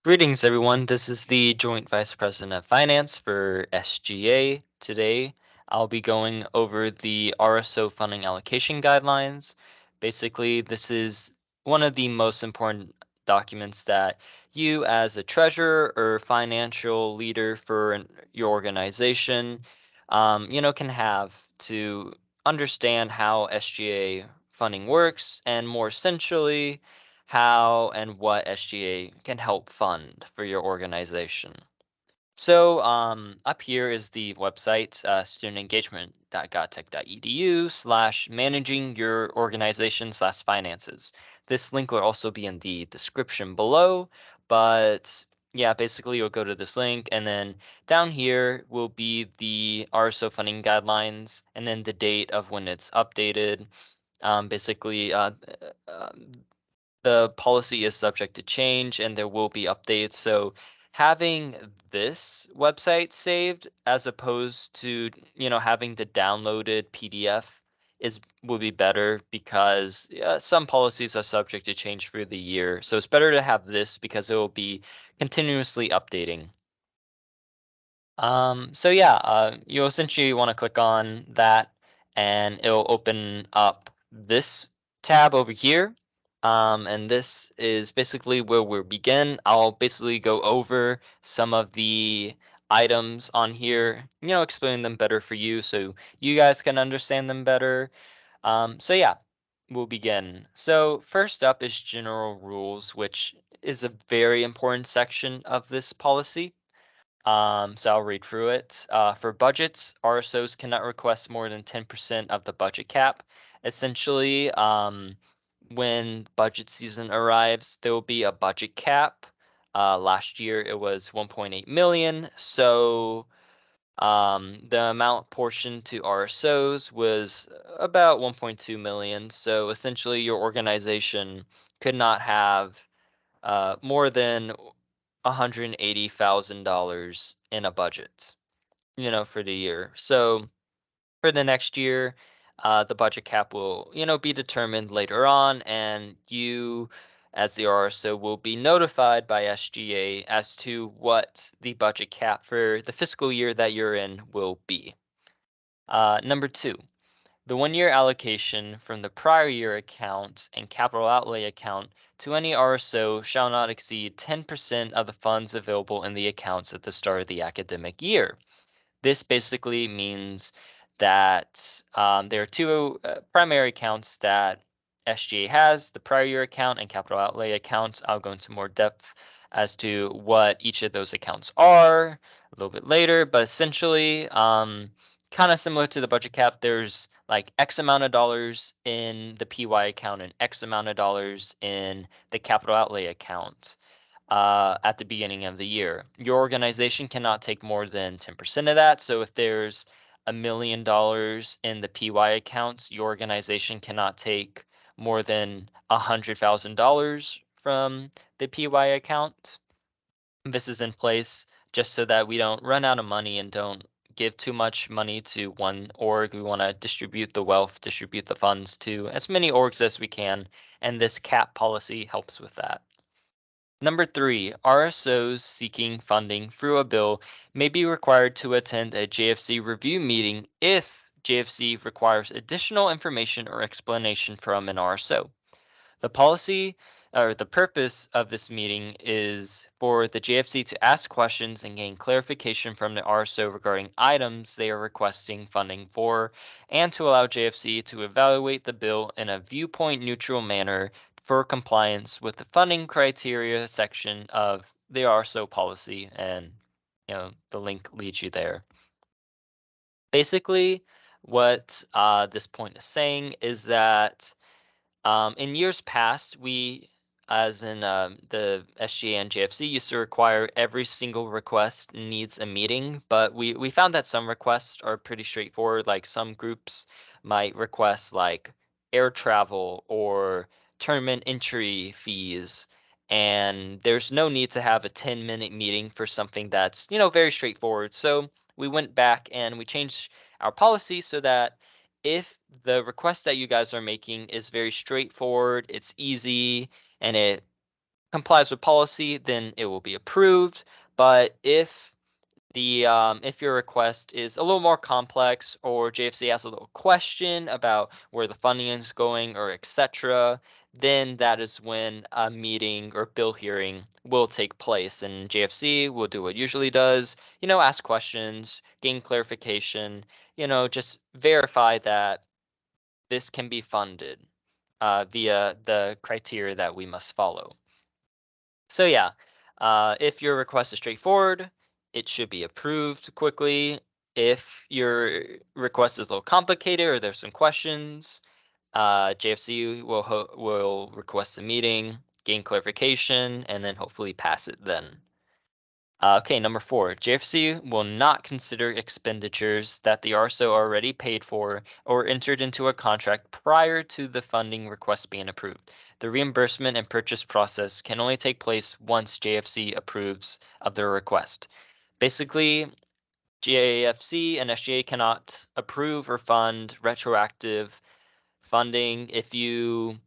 Greetings, everyone. This is the Joint Vice President of Finance for SGA. Today, I'll be going over the RSO funding allocation guidelines. Basically, this is one of the most important documents that you, as a treasurer or financial leader for your organization, can have to understand how SGA funding works, and more essentially, how and what SGA can help fund for your organization. So up here is the website, studentengagement.godtech.edu/managing your organization/finances. This link will also be in the description below, but yeah, basically you'll go to this link and then down here will be the RSO funding guidelines and then the date of when it's updated. Basically, the policy is subject to change and there will be updates. So having this website saved as opposed to, having the downloaded PDF is would be better because some policies are subject to change through the year. So it's better to have this because it will be continuously updating. So yeah, you'll essentially want to click on that and it'll open up this tab over here. And this is basically where we'll begin. I'll basically go over some of the items on here, explain them better for you so you guys can understand them better. So yeah, we'll begin. So first up is general rules, which is a very important section of this policy. So I'll read through it. For budgets, RSOs cannot request more than 10% of the budget cap. Essentially, when budget season arrives, there will be a budget cap. Last year it was 1.8 million. So the amount portioned to RSOs was about 1.2 million. So essentially, your organization could not have more than $180,000 in a budget, for the year. So for the next year, the budget cap will, be determined later on, and you, as the RSO, will be notified by SGA as to what the budget cap for the fiscal year that you're in will be. Number two, the 1-year allocation from the prior year account and capital outlay account to any RSO shall not exceed 10% of the funds available in the accounts at the start of the academic year. This basically means that there are two primary accounts that SGA has, the prior year account and capital outlay account. I'll go into more depth as to what each of those accounts are a little bit later, but essentially, kind of similar to the budget cap, there's like X amount of dollars in the PY account and X amount of dollars in the capital outlay account at the beginning of the year. Your organization cannot take more than 10% of that. So if there's $1 million in the PY accounts, your organization cannot take more than $100,000 from the PY account. This is in place just so that we don't run out of money and don't give too much money to one org. We want to distribute the wealth, distribute the funds to as many orgs as we can, and this cap policy helps with that. Number three, RSOs seeking funding through a bill may be required to attend a JFC review meeting if JFC requires additional information or explanation from an RSO. The policy or the purpose of this meeting is for the JFC to ask questions and gain clarification from the RSO regarding items they are requesting funding for, and to allow JFC to evaluate the bill in a viewpoint neutral manner for compliance with the funding criteria section of the RSO policy, and the link leads you there. Basically, what this point is saying is that in years past, we, as in the SGA and JFC, used to require every single request needs a meeting, but we found that some requests are pretty straightforward. Like some groups might request like air travel or tournament entry fees, and there's no need to have a 10-minute meeting for something that's, very straightforward. So we went back and we changed our policy so that if the request that you guys are making is very straightforward, it's easy, and it complies with policy, then it will be approved. But if your request is a little more complex or JFC has a little question about where the funding is going or etc., then that is when a meeting or bill hearing will take place, and JFC will do what it usually does, ask questions, gain clarification, just verify that this can be funded via the criteria that we must follow. So yeah, if your request is straightforward, it should be approved quickly. If your request is a little complicated or there's some questions, JFC will request a meeting, gain clarification, and then hopefully pass it then. Okay, number 4, JFC will not consider expenditures that the RSO already paid for or entered into a contract prior to the funding request being approved. The reimbursement and purchase process can only take place once JFC approves of the request. Basically, JFC and SGA cannot approve or fund retroactive funding. If you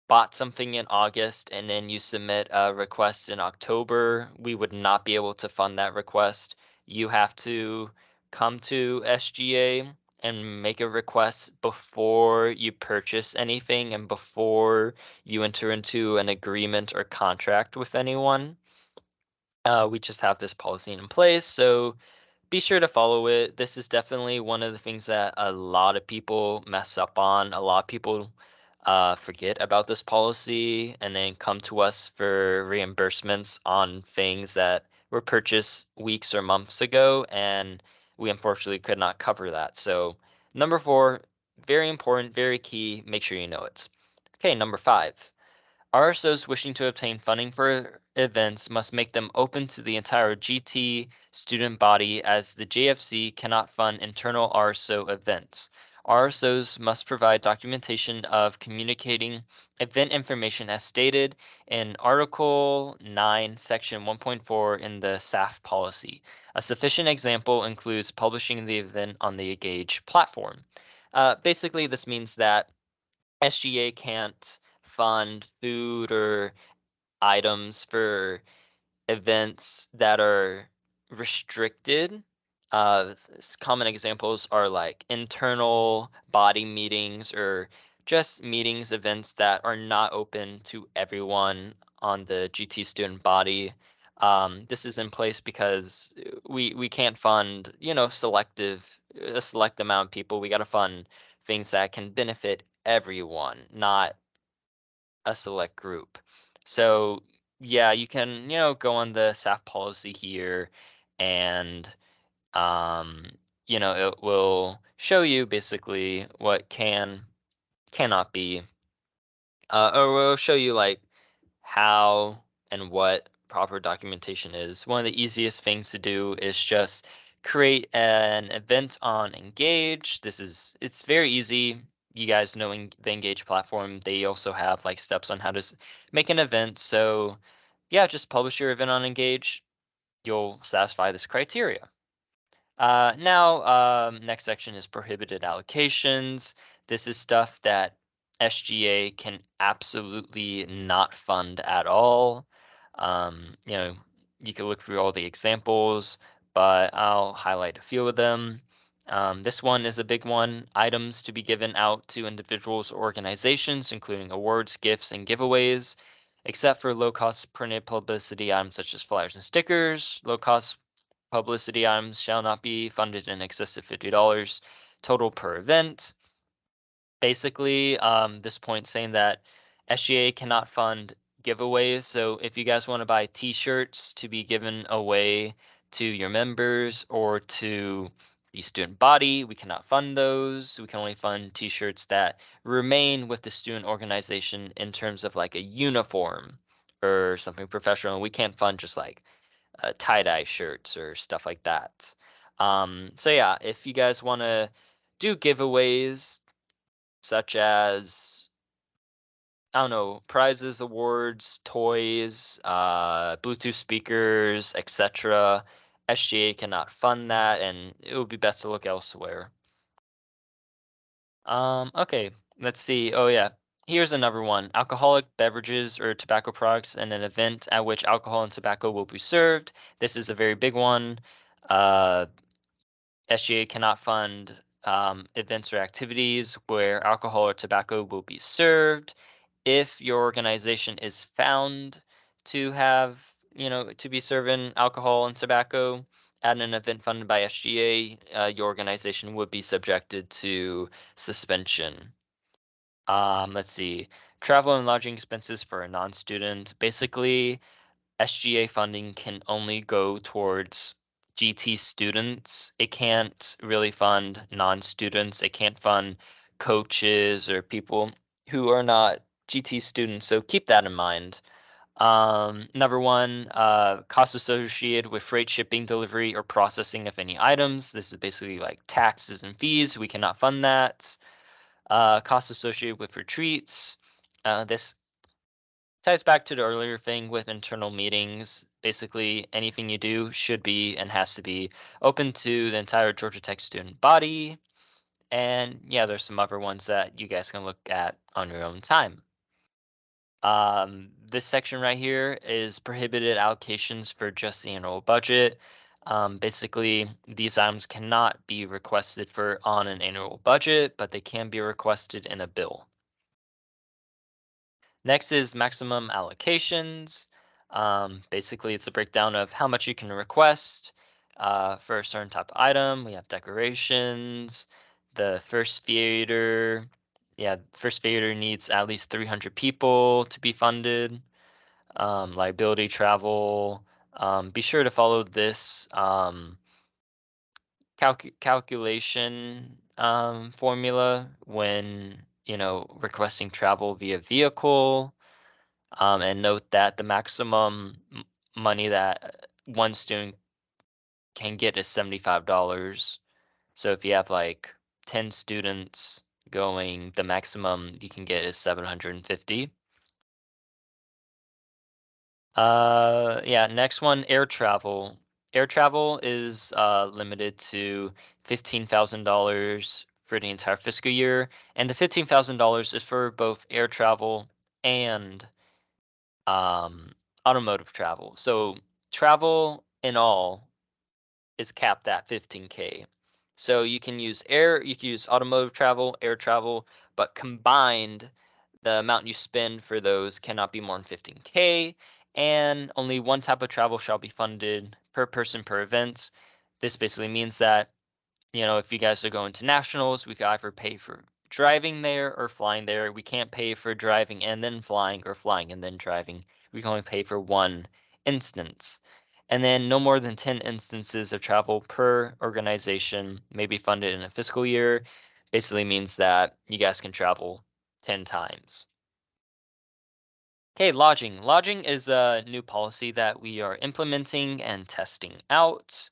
bought something in August and then you submit a request in October, we would not be able to fund that request. You have to come to SGA and make a request before you purchase anything and before you enter into an agreement or contract with anyone. We just have this policy in place, so be sure to follow it. This is definitely one of the things that a lot of people mess up on. A lot of people forget about this policy and then come to us for reimbursements on things that were purchased weeks or months ago, and we unfortunately could not cover that. So, number 4, very important, very key. Make sure you know it. Okay, number 5. RSOs wishing to obtain funding for events must make them open to the entire GT student body, as the JFC cannot fund internal RSO events. RSOs must provide documentation of communicating event information as stated in Article 9, Section 1.4 in the SAF policy. A sufficient example includes publishing the event on the Engage platform. Basically, this means that SGA can't fund food or items for events that are restricted. Common examples are like internal body meetings or just meetings, events that are not open to everyone on the GT student body. This is in place because we can't fund, a select amount of people. We got to fund things that can benefit everyone, not a select group. So yeah, you can, go on the SAF policy here and um, it will show you basically what cannot be or will show you like how and what proper documentation is. One of the easiest things to do is just create an event on Engage. It's very easy. You guys know the Engage platform. They also have like steps on how to make an event. So yeah, just publish your event on Engage. You'll satisfy this criteria. Now, next section is prohibited allocations. This is stuff that SGA can absolutely not fund at all. You can look through all the examples, but I'll highlight a few of them. This one is a big one. Items to be given out to individuals or organizations, including awards, gifts, and giveaways, except for low-cost printed publicity items such as flyers and stickers. Low-cost publicity items shall not be funded in excess of $50 total per event. Basically, this point saying that SGA cannot fund giveaways. So if you guys want to buy t-shirts to be given away to your members or to the student body, we cannot fund those. We can only fund t-shirts that remain with the student organization in terms of like a uniform or something professional. We can't fund just like tie-dye shirts or stuff like that. So yeah, if you guys want to do giveaways such as, I don't know, prizes, awards, toys, Bluetooth speakers, etc., SGA cannot fund that, and it would be best to look elsewhere. Okay, let's see. Oh yeah, Here's another one. Alcoholic beverages or tobacco products in an event at which alcohol and tobacco will be served. This is a very big one. Uh, SGA cannot fund events or activities where alcohol or tobacco will be served. If your organization is found to have, to be serving alcohol and tobacco at an event funded by SGA, your organization would be subjected to suspension. Let's see. Travel and lodging expenses for a non-student. Basically, SGA funding can only go towards GT students. It can't really fund non-students. It can't fund coaches or people who are not GT students. So keep that in mind. Number one, costs associated with freight shipping, delivery, or processing of any items. This is basically like taxes and fees. We cannot fund that. Costs associated with retreats. This ties back to the earlier thing with internal meetings. Basically, anything you do should be and has to be open to the entire Georgia Tech student body. And yeah, there's some other ones that you guys can look at on your own time. This section right here is prohibited allocations for just the annual budget. Basically, these items cannot be requested for on an annual budget, but they can be requested in a bill. Next is maximum allocations. Basically, it's a breakdown of how much you can request for a certain type of item. We have decorations. The first theater, yeah, first theater needs at least 300 people to be funded. Liability travel. Be sure to follow this calculation formula when requesting travel via vehicle. And note that the maximum money that one student can get is $75. So if you have like 10 students going, the maximum you can get is 750. Yeah, next one, air travel. Air travel is limited to $15,000 for the entire fiscal year, and the $15,000 is for both air travel and um, automotive travel. So travel in all is capped at 15K. So you can use automotive travel, air travel, but combined, the amount you spend for those cannot be more than 15K, and only one type of travel shall be funded per person per event. This basically means that if you guys are going to nationals, we could either pay for driving there or flying there. We can't pay for driving and then flying or flying and then driving. We can only pay for one instance. And then no more than 10 instances of travel per organization may be funded in a fiscal year. Basically means that you guys can travel 10 times. Okay, lodging. Lodging is a new policy that we are implementing and testing out.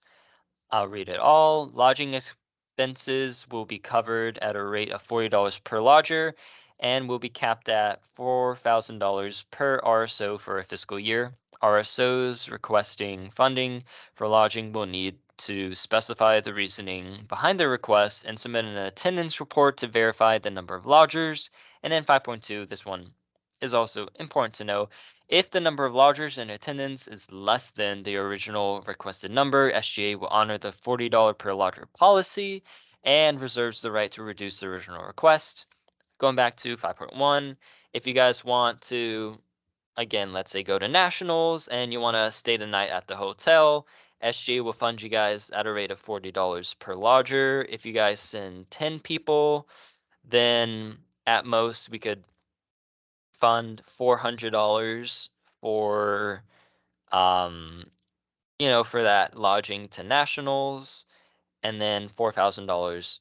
I'll read it all. Lodging expenses will be covered at a rate of $40 per lodger and will be capped at $4,000 per RSO for a fiscal year. RSOs requesting funding for lodging will need to specify the reasoning behind their request and submit an attendance report to verify the number of lodgers. And then 5.2, this one is also important to know. If the number of lodgers in attendance is less than the original requested number, SGA will honor the $40 per lodger policy and reserves the right to reduce the original request. Going back to 5.1, if you guys want to, again, let's say go to nationals and you want to stay the night at the hotel, SGA will fund you guys at a rate of $40 per lodger. If you guys send 10 people, then at most we could fund $400 for um for that lodging to nationals, and then $4,000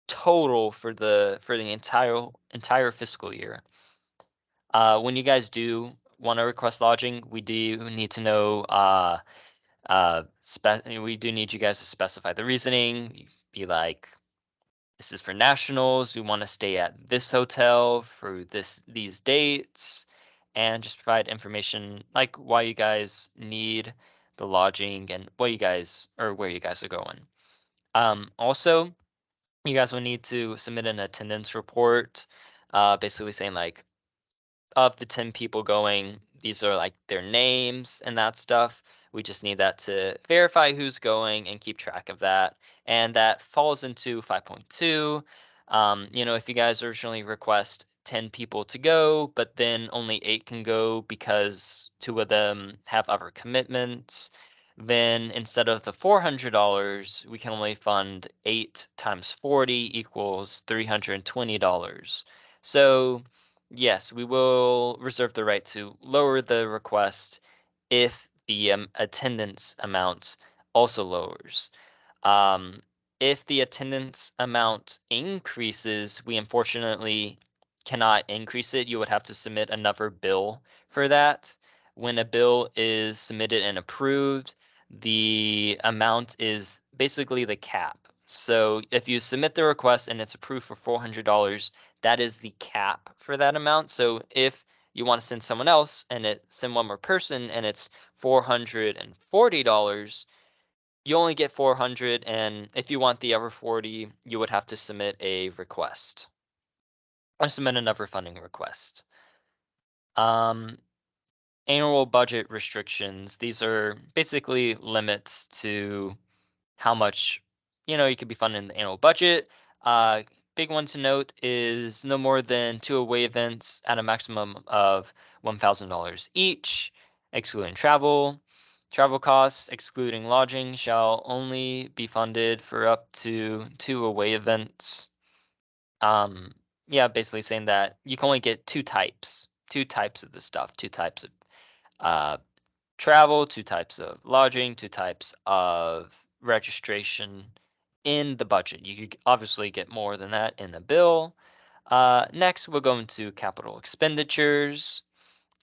total for the entire fiscal year. When you guys do want to request lodging, we do need to know we do need you guys to specify the reasoning. Be like, this is for nationals. We want to stay at this hotel for these dates, and just provide information like why you guys need the lodging and what you guys or where you guys are going. Also, you guys will need to submit an attendance report. basically saying like of the 10 people going, these are like their names and that stuff. We just need that to verify who's going and keep track of that. And that falls into 5.2. If you guys originally request 10 people to go, but then only 8 can go because 2 of them have other commitments, then instead of the $400, we can only fund 8 times 40 equals $320. So yes, we will reserve the right to lower the request if the attendance amount also lowers. Um, if the attendance amount increases, we unfortunately cannot increase it. You would have to submit another bill for that. When a bill is submitted and approved, the amount is basically the cap. So if you submit the request and it's approved for $400, that is the cap for that amount. So if you want to send someone else and send one more person and it's $440, you only get 400, and if you want the other 40, you would have to submit a request or submit another funding request. Um, Annual budget restrictions. These are basically limits to how much you could be funding in the annual budget. Uh, Big one to note is no more than 2 away events at a maximum of $1,000 each, excluding travel. Travel costs, excluding lodging, shall only be funded for up to 2 away events. Um, yeah, basically saying that you can only get two types of the stuff, two types of uh, travel, two types of lodging, two types of registration in the budget. You could obviously get more than that in the bill. Next, we'll go into capital expenditures.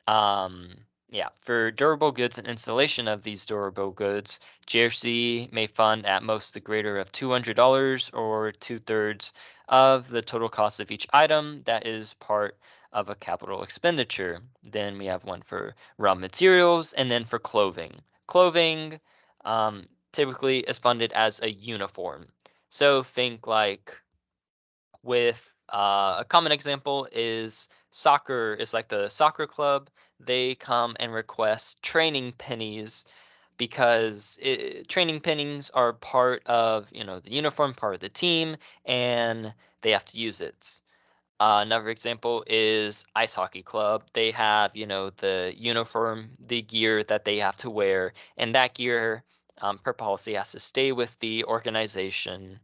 Um, yeah, for durable goods and installation of these durable goods, GRC may fund at most the greater of $200 or 2/3 of the total cost of each item that is part of a capital expenditure. Then we have one for raw materials and then for clothing. Clothing typically is funded as a uniform. So think like with a common example is soccer is like the soccer club. They come and request training pennies because training pennies are part of the uniform, part of the team, and they have to use it. Another example is ice hockey club. They have, the uniform, the gear that they have to wear, and that gear, per policy, has to stay with the organization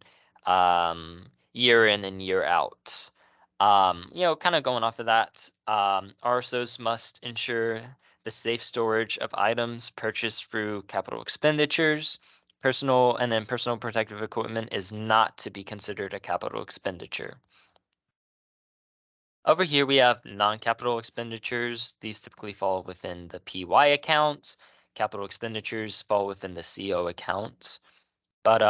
year in and year out. Kind of going off of that, RSOs must ensure the safe storage of items purchased through capital expenditures. Personal protective equipment is not to be considered a capital expenditure. Over here, we have non-capital expenditures. These typically fall within the PY account. Capital expenditures fall within the CO account. But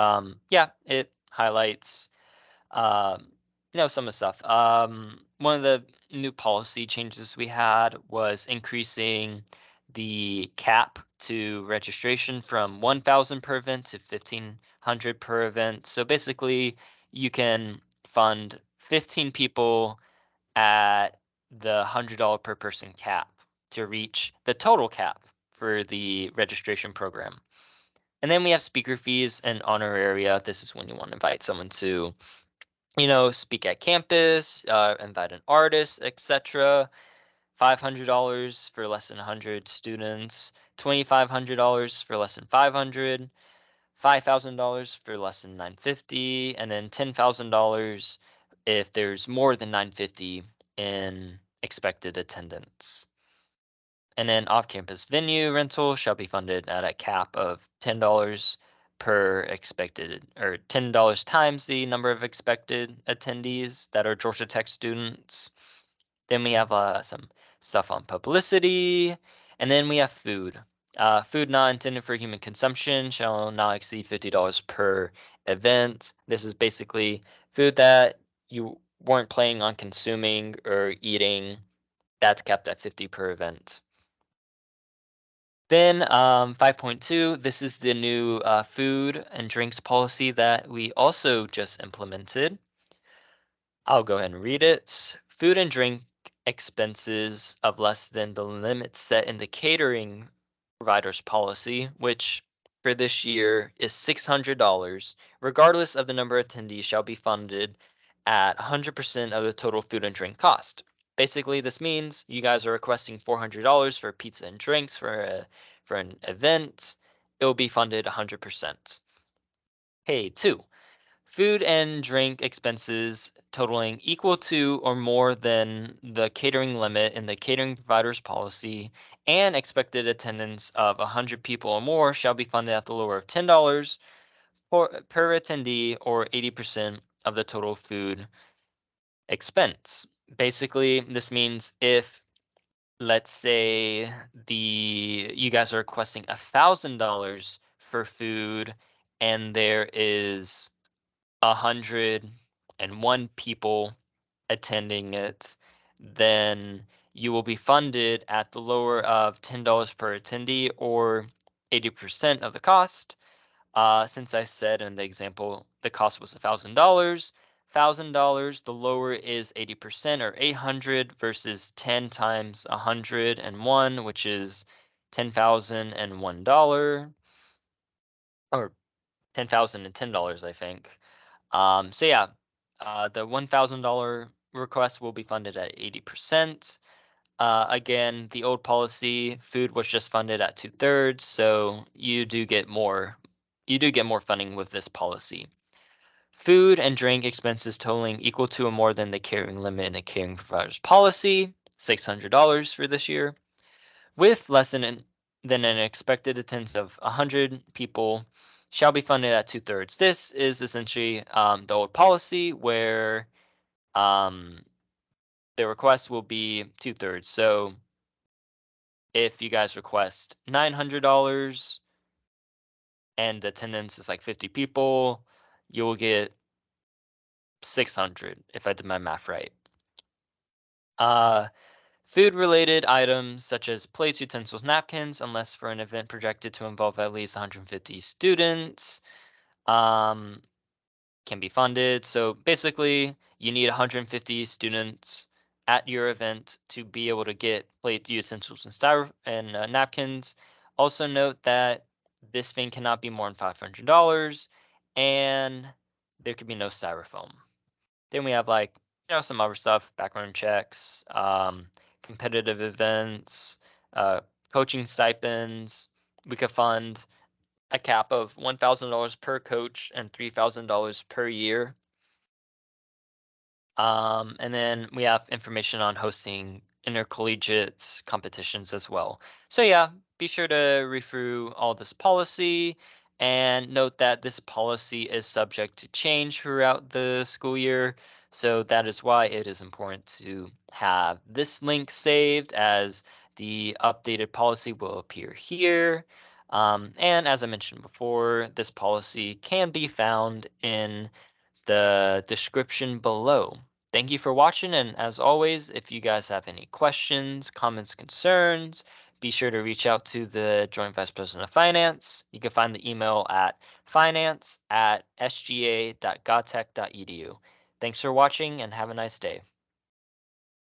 yeah, it highlights some of the stuff. One of the new policy changes we had was increasing the cap to registration from 1,000 per event to 1,500 per event. So basically, you can fund 15 people at the $100 per person cap to reach the total cap for the registration program. And then we have speaker fees and honoraria. This is when you want to invite someone to, speak at campus, invite an artist, etc. $500 for less than 100 students, $2,500 for less than 500, $5,000 for less than 950, and then $10,000 if there's more than 950 in expected attendance. And then off-campus venue rental shall be funded at a cap of $10 per expected, or $10 times the number of expected attendees that are Georgia Tech students. Then we have some stuff on publicity, and then we have food. Food not intended for human consumption shall not exceed $50 per event. This is basically food that you weren't planning on consuming or eating. That's kept at 50 per event. Then 5.2, this is the new food and drinks policy that we also just implemented. I'll go ahead and read it. Food and drink expenses of less than the limit set in the catering provider's policy, which for this year is $600, regardless of the number of attendees, shall be funded at 100% of the total food and drink cost. Basically, this means you guys are requesting $400 for pizza and drinks for an event. It will be funded 100%. Hey, 2. Food and drink expenses totaling equal to or more than the catering limit in the catering provider's policy and expected attendance of 100 people or more shall be funded at the lower of $10 per attendee or 80% of the total food expense. Basically, this means if, let's say, you guys are requesting $1,000 for food and there is 101 people attending it, then you will be funded at the lower of $10 per attendee or 80% of the cost. Since I said in the example the cost was $1,000, the lower is 80% or 800 versus 10 times 101, which is $10,001 or $10,010, I think. So yeah, the $1,000 request will be funded at 80%. Again, the old policy, food was just funded at 2/3, so you do get more. You do get more funding with this policy. Food and drink expenses totaling equal to or more than the carrying limit in a carrying provider's policy, $600 for this year, with less than an expected attendance of 100 people shall be funded at 2/3. This is essentially the old policy where um, the request will be 2/3. So if you guys request $900 and the attendance is like 50 people, you will get 600 if I did my math right. Uh, Food related items such as plates, utensils, napkins, unless for an event projected to involve at least 150 students, um, can be funded. So basically, you need 150 students at your event to be able to get plate, utensils, and napkins. Also note that this thing cannot be more than $500, and there could be no styrofoam. Then we have like some other stuff, background checks, competitive events, uh, coaching stipends. We could fund a cap of $1,000 per coach and $3,000 per year. And then we have information on hosting intercollegiate competitions as well. So yeah, be sure to read through all this policy and note that this policy is subject to change throughout the school year. So that is why it is important to have this link saved as the updated policy will appear here. And as I mentioned before, this policy can be found in the description below. Thank you for watching, and as always, if you guys have any questions, comments, concerns, be sure to reach out to the Joint Vice President of Finance. You can find the email at finance@sga.gatech.edu. Thanks for watching and have a nice day.